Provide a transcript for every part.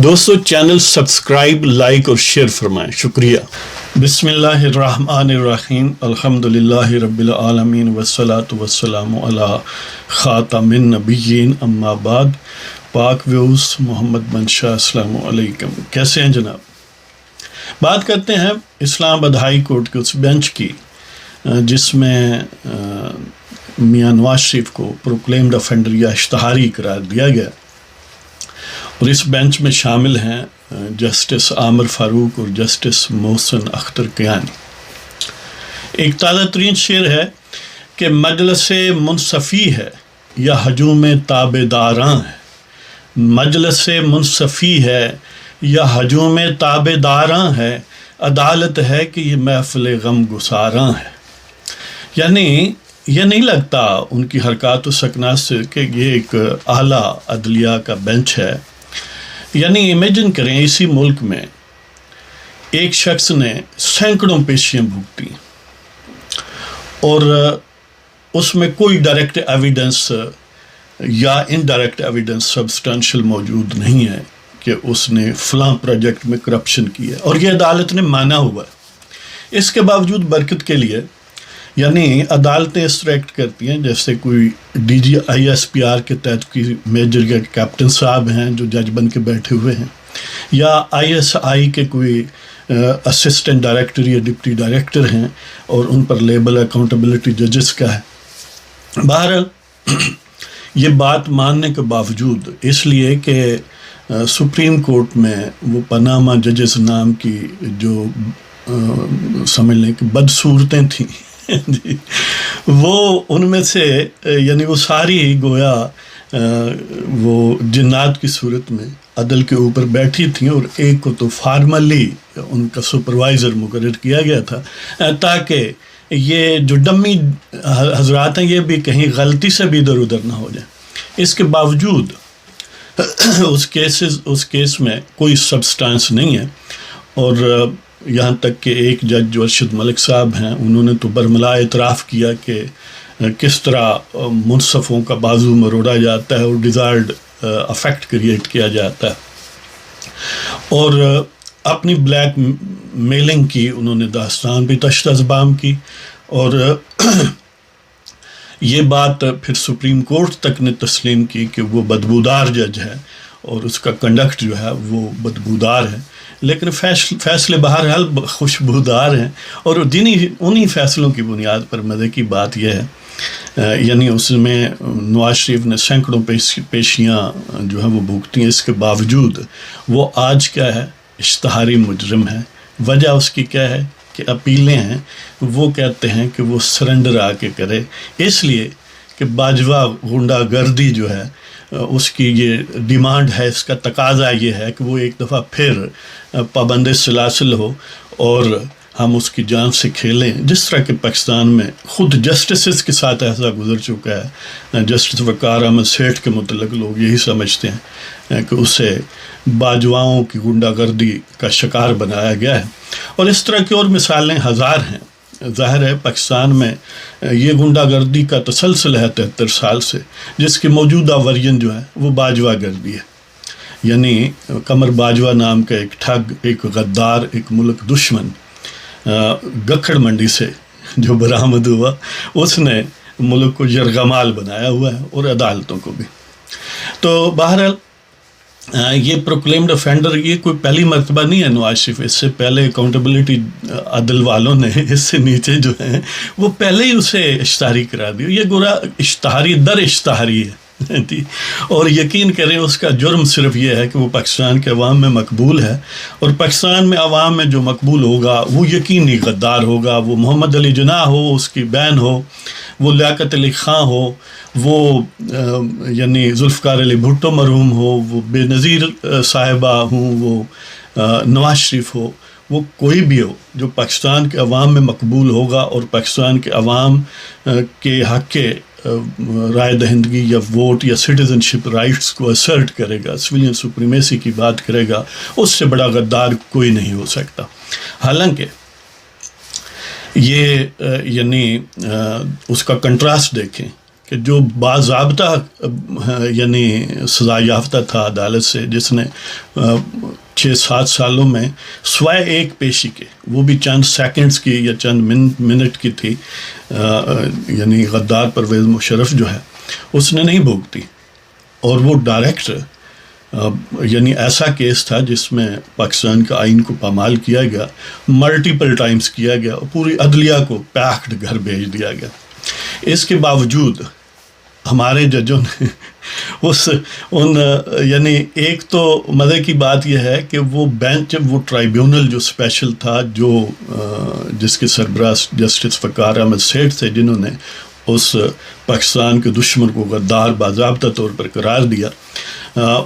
دوستو channel subscribe, like اور share فرمائیں، شکریہ۔ بسم اللہ الرحمن الرحیم، الحمدللہ رب العالمین والصلاة والسلام علی خاتم النبیین، اما بعد۔ پاک ویوز محمد منشا، السلام علیکم، کیسے ہیں جناب؟ بات کرتے ہیں اسلام آباد ہائی کورٹ کے اس بینچ کی جس میں میاں نواز شریف کو پروکلیمڈ افینڈر یا اشتہاری قرار دیا گیا، اور اس بینچ میں شامل ہیں جسٹس عامر فاروق اور جسٹس محسن اختر کیانی۔ ایک تازہ ترین شعر ہے کہ مجلس منصفی ہے یا ہجوم تابع داراں ہے، مجلس منصفی ہے یا ہجوم تابع داراں ہے، عدالت ہے کہ یہ محفل غم گساراں ہے۔ یعنی یہ نہیں لگتا ان کی حرکات و سکنات سے کہ یہ ایک اعلیٰ عدلیہ کا بینچ ہے۔ یعنی امیجن کریں اسی ملک میں ایک شخص نے سینکڑوں پیشیاں بھگتی اور اس میں کوئی ڈائریکٹ ایویڈنس یا انڈائریکٹ ایویڈنس سبسٹانشل موجود نہیں ہے کہ اس نے فلاں پروجیکٹ میں کرپشن کی ہے، اور یہ عدالت نے مانا ہوا ہے۔ اس کے باوجود برکت کے لیے یعنی عدالتیں اس طرح ایکٹ کرتی ہیں جیسے کوئی D G I S P R کے تحت کی میجر یا کیپٹن صاحب ہیں جو جج بن کے بیٹھے ہوئے ہیں، یا آئی ایس آئی کے کوئی اسسٹنٹ ڈائریکٹر یا ڈپٹی ڈائریکٹر ہیں اور ان پر لیبل اکاؤنٹیبلٹی ججز کا ہے۔ بہرحال یہ بات ماننے کے باوجود اس لیے کہ سپریم کورٹ میں وہ پاناما ججز نام کی جو سمجھ لیں کہ بدصورتیں تھیں جی، وہ ان میں سے یعنی وہ ساری گویا وہ جنات کی صورت میں عدل کے اوپر بیٹھی تھیں، اور ایک کو تو فارملی ان کا سپروائزر مقرر کیا گیا تھا تاکہ یہ جو ڈمی حضرات ہیں یہ بھی کہیں غلطی سے بھی ادھر ادھر نہ ہو جائیں۔ اس کے باوجود اس کیس میں کوئی سبسٹانس نہیں ہے، اور یہاں تک کہ ایک جج جو ارشد ملک صاحب ہیں انہوں نے تو برملا اعتراف کیا کہ کس طرح منصفوں کا بازو مروڑا جاتا ہے اور ڈیزائرڈ افیکٹ کریٹ کیا جاتا ہے، اور اپنی بلیک میلنگ کی انہوں نے داستان بھی تشت ازبام کی، اور یہ بات پھر سپریم کورٹ تک نے تسلیم کی کہ وہ بدبودار جج ہے اور اس کا کنڈکٹ جو ہے وہ بدبودار ہے، لیکن فیصلے بہرحال خوشبودار ہیں، اور انہی فیصلوں کی بنیاد پر مزے کی بات یہ ہے یعنی اس میں نواز شریف نے سینکڑوں پیشیاں جو ہیں وہ بھگتی ہیں، اس کے باوجود وہ آج کیا ہے، اشتہاری مجرم ہے۔ وجہ اس کی کیا ہے کہ اپیلیں ہیں، وہ کہتے ہیں کہ وہ سرنڈر آ کے کرے، اس لیے کہ باجوہ غنڈہ گردی جو ہے اس کی یہ ڈیمانڈ ہے، اس کا تقاضا یہ ہے کہ وہ ایک دفعہ پھر پابند سلاسل ہو اور ہم اس کی جان سے کھیلیں، جس طرح کہ پاکستان میں خود جسٹسز کے ساتھ ایسا گزر چکا ہے۔ جسٹس وقار احمد سیٹھ کے متعلق لوگ یہی سمجھتے ہیں کہ اسے باجواؤں کی غنڈہ گردی کا شکار بنایا گیا ہے، اور اس طرح کی اور مثالیں ہزار ہیں۔ ظاہر ہے پاکستان میں یہ غنڈہ گردی کا تسلسل ہے 73 سال سے، جس کی موجودہ ورژن جو ہے وہ باجوہ گردی ہے۔ یعنی قمر باجوہ نام کا ایک ٹھگ، ایک غدار، ایک ملک دشمن گکھڑ منڈی سے جو برآمد ہوا، اس نے ملک کو یرغمال بنایا ہوا ہے، اور عدالتوں کو بھی۔ تو بہرحال یہ پروکلیمڈ افینڈر یہ کوئی پہلی مرتبہ نہیں ہے نواز شریف، اس سے پہلے اکاؤنٹیبلٹی عدل والوں نے اس سے نیچے جو ہیں وہ پہلے ہی اسے اشتہاری قرار دی۔ یہ گورا اشتہاری در اشتہاری ہے اور یقین کریں اس کا جرم صرف یہ ہے کہ وہ پاکستان کے عوام میں مقبول ہے، اور پاکستان میں عوام میں جو مقبول ہوگا وہ یقینی غدار ہوگا، وہ محمد علی جناح ہو، اس کی بہن ہو، وہ لیاقت علی خان ہو، وہ یعنی ذوالفقار علی بھٹو مرحوم ہو، وہ بے نظیر صاحبہ ہوں، وہ نواز شریف ہو، وہ کوئی بھی ہو جو پاکستان کے عوام میں مقبول ہوگا اور پاکستان کے عوام کے حق کے رائے دہندگی یا ووٹ یا سٹیزن شپ رائٹس کو اسرٹ کرے گا، سویلین سپریمیسی کی بات کرے گا، اس سے بڑا غدار کوئی نہیں ہو سکتا۔ حالانکہ یہ یعنی اس کا کنٹراسٹ دیکھیں کہ جو باضابطہ یعنی سزا یافتہ تھا عدالت سے، جس نے 6-7 سالوں میں سوائے ایک پیشی کے، وہ بھی چند سیکنڈز کی یا چند منٹ کی تھی، یعنی غدار پرویز مشرف جو ہے اس نے نہیں بھوگتی. اور وہ ڈائریکٹ یعنی ایسا کیس تھا جس میں پاکستان کا آئین کو پامال کیا گیا، ملٹیپل ٹائمز کیا گیا، پوری عدلیہ کو پیکڈ گھر بھیج دیا گیا. اس کے باوجود ہمارے ججوں نے یعنی ایک تو مزے کی بات یہ ہے کہ وہ بینچ، وہ ٹرائیبیونل جو اسپیشل تھا، جس کے سربراہ جسٹس فقار احمد سیٹھ تھے، جنہوں نے اس پاکستان کے دشمن کو غدار باضابطہ طور پر قرار دیا،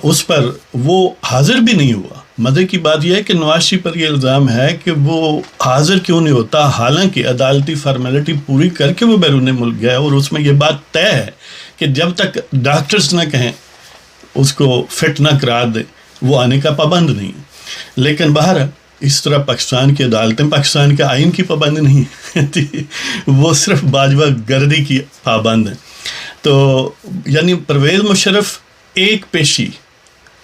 اس پر وہ حاضر بھی نہیں ہوا. مزے کی بات یہ ہے کہ نواز شریف پر یہ الزام ہے کہ وہ حاضر کیوں نہیں ہوتا، حالانکہ عدالتی فارمیلٹی پوری کر کے وہ بیرون ملک گیا، اور اس میں یہ بات طے ہے کہ جب تک ڈاکٹرز نہ کہیں، اس کو فٹ نہ قرار دیں، وہ آنے کا پابند نہیں ہے. لیکن باہر اس طرح پاکستان کی عدالتیں پاکستان کے آئین کی پابند نہیں ہیں، وہ صرف باجوہ گردی کی پابند ہیں. تو یعنی پرویز مشرف ایک پیشی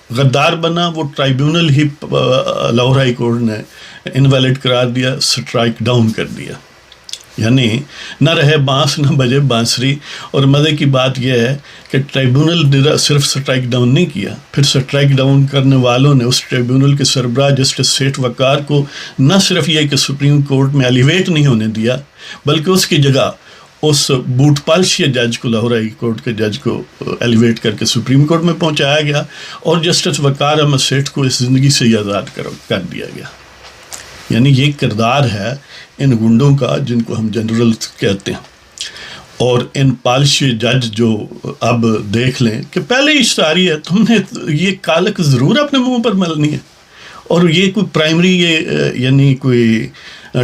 غدار بنا، وہ ٹرائیبیونل ہی لاہور ہائی کورٹ نے انویلڈ قرار دیا، سٹرائک ڈاؤن کر دیا. یعنی نہ رہے بانس نہ بجے بانسری. اور مزے کی بات یہ ہے کہ ٹرائیبیونل نے صرف سٹرائک ڈاؤن نہیں کیا، پھر سٹرائک ڈاؤن کرنے والوں نے اس ٹرائیبیونل کے سربراہ جسٹس سیٹھ وقار کو نہ صرف یہ کہ سپریم کورٹ میں ایلیویٹ نہیں ہونے دیا، بلکہ اس کی جگہ اس بوٹ پالشی جج کو، لاہور ہائی کورٹ کے جج کو ایلیویٹ کر کے سپریم کورٹ میں پہنچایا گیا، اور جسٹس وقار احمد سیٹھ کو اس زندگی سے ہی آزاد کر دیا گیا. یعنی یہ کردار ہے ان گنڈوں کا جن کو ہم جنرل کہتے ہیں. اور ان پالشی جج جو اب دیکھ لیں کہ پہلے اشتہاری ہے، تم نے یہ کالک ضرور اپنے منہ پر ملنی ہے، اور یہ کوئی پرائمری یعنی کوئی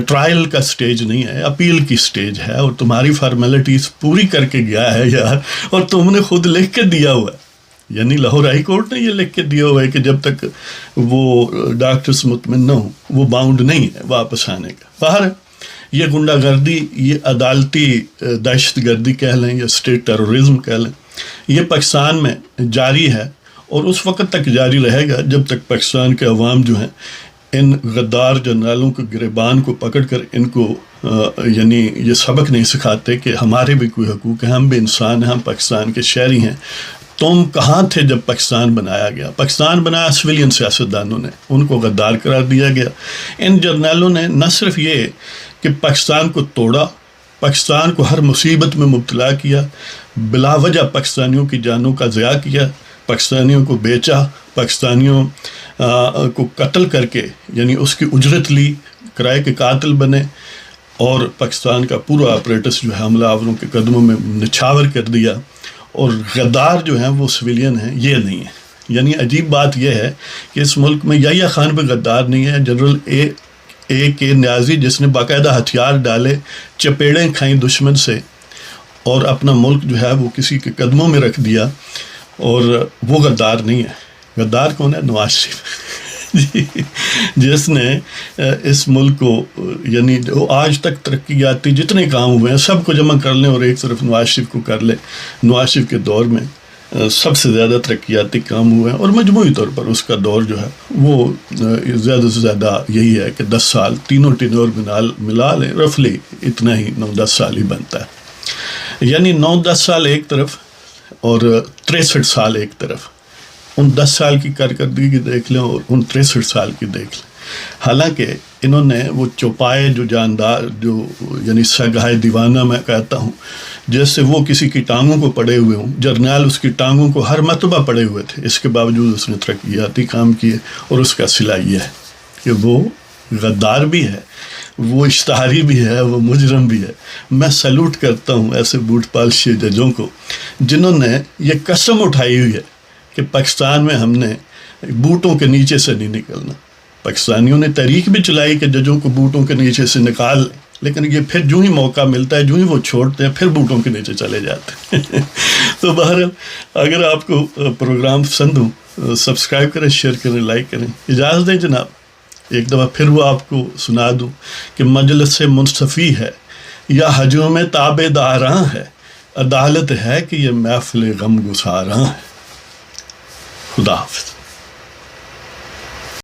ٹرائل کا سٹیج نہیں ہے، اپیل کی سٹیج ہے، اور تمہاری فارمیلٹیز پوری کر کے گیا ہے یار، اور تم نے خود لکھ کے دیا ہوا ہے. یعنی لاہور ہائی کورٹ نے یہ لکھ کے دیا ہوا ہے کہ جب تک وہ ڈاکٹرز مطمئن نہ ہوں، وہ باؤنڈ نہیں ہے واپس آنے کا. باہر یہ گنڈا گردی، یہ عدالتی دہشت گردی کہہ لیں یا اسٹیٹ ٹیرورزم کہہ لیں، یہ پاکستان میں جاری ہے، اور اس وقت تک جاری رہے گا جب تک پاکستان کے عوام جو ہیں ان غدار جرنیلوں کے گریبان کو پکڑ کر ان کو یعنی یہ سبق نہیں سکھاتے کہ ہمارے بھی کوئی حقوق ہیں، ہم بھی انسان ہیں، ہم پاکستان کے شہری ہیں. تم کہاں تھے جب پاکستان بنایا گیا؟ پاکستان بنایا سویلین سیاستدانوں نے، ان کو غدار قرار دیا گیا. ان جرنیلوں نے نہ صرف یہ کہ پاکستان کو توڑا، پاکستان کو ہر مصیبت میں مبتلا کیا، بلا وجہ پاکستانیوں کی جانوں کا ضیاع کیا، پاکستانیوں کو بیچا، پاکستانیوں کو قتل کر کے یعنی اس کی اجرت لی، کرائے کے قاتل بنے، اور پاکستان کا پورا آپریٹس جو ہے حملہ آوروں کے قدموں میں نچھاور کر دیا. اور غدار جو ہیں وہ سویلین ہیں، یہ نہیں ہے. یعنی عجیب بات یہ ہے کہ اس ملک میں یحییٰ خان پہ غدار نہیں ہے، جنرل اے کے نیازی جس نے باقاعدہ ہتھیار ڈالے، چپیڑیں کھائیں دشمن سے، اور اپنا ملک جو ہے وہ کسی کے قدموں میں رکھ دیا، اور وہ غدار نہیں ہے. غدار کون ہے؟ نواز شریف جس نے اس ملک کو یعنی آج تک ترقیاتی جتنے کام ہوئے ہیں سب کو جمع کر لیں اور ایک طرف نواز شریف کو کر لیں. نواز شریف کے دور میں سب سے زیادہ ترقیاتی کام ہوئے ہیں، اور مجموعی طور پر اس کا دور جو ہے وہ زیادہ سے زیادہ یہی ہے کہ 10 سال تینوں ٹینور ملا لیں، رفلی اتنا ہی 9-10 سال ہی بنتا ہے. یعنی 9-10 سال ایک طرف اور 63 سال ایک طرف. ان 10 سال کی کارکردگی دیکھ لیں اور ان 63 سال کی دیکھ لیں. حالانکہ انہوں نے وہ چوپائے جو جاندار جو یعنی سگائے دیوانہ میں کہتا ہوں، جیسے وہ کسی کی ٹانگوں کو پڑے ہوئے ہوں، جرنیل اس کی ٹانگوں کو ہر مرتبہ پڑے ہوئے تھے، اس کے باوجود اس نے ترقیاتی کام کیے. اور اس کا صلہ یہ ہے کہ وہ غدار بھی ہے، وہ اشتہاری بھی ہے، وہ مجرم بھی ہے. میں سیلوٹ کرتا ہوں ایسے بوٹ پالشی ججوں کو جنہوں نے یہ قسم اٹھائی ہوئی ہے کہ پاکستان میں ہم نے بوٹوں کے نیچے سے نہیں نکلنا. پاکستانیوں نے تحریک بھی چلائی کہ ججوں کو بوٹوں کے نیچے سے نکال لیں، لیکن یہ پھر جو ہی موقع ملتا ہے جو ہی وہ چھوڑتے ہیں پھر بوٹوں کے نیچے چلے جاتے ہیں. تو بہرحال اگر آپ کو پروگرام پسند ہو سبسکرائب کریں، شیئر کریں، لائک کریں. اجازت دیں جناب ایک دفعہ پھر وہ آپ کو سنا دوں کہ مجلس منصفی ہے یا ہجوم تابع داراں ہے، عدالت ہے کہ یہ محفل غم گساراں ہے۔ خدا حافظ۔